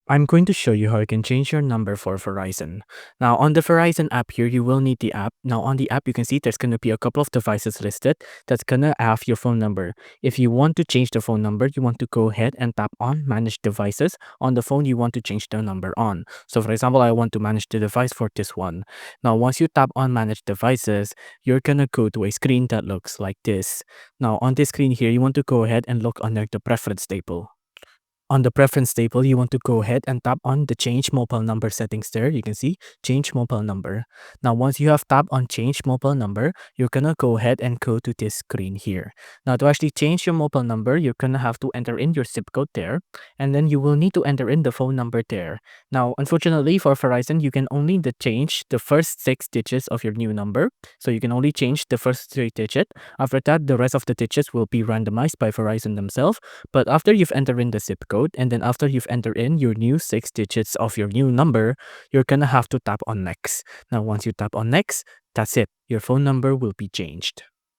I'm going to show you how you can change your number for Verizon. Now, on the Verizon app here, you will need the app. Now, on the app, you can see there's going to be a couple of devices listed that's going to have your phone number. If you want to change the phone number, you want to go ahead and tap on Manage Devices. On the phone, you want to change the number on. So, for example, I want to manage the device for this one. Now, once you tap on Manage Devices, you're going to go to a screen that looks like this. Now, on this screen here, you want to go ahead and look under the Preference table. On the preference table, you want to go ahead and tap on the change mobile number settings there. You can see change mobile number. Now, once you have tapped on change mobile number, you're gonna go ahead and go to this screen here. Now, to actually change your mobile number, you're gonna have to enter in your zip code there, and then you will need to enter in the phone number there. Now, unfortunately for Verizon, you can only change the first 6 digits of your new number. So you can only change the first 3 digits. After that, the rest of the digits will be randomized by Verizon themselves. But after you've entered in the zip code, and then after you've entered in your new 6 digits of your new number, you're gonna have to tap on next. Now, once you tap on next, that's it. Your phone number will be changed.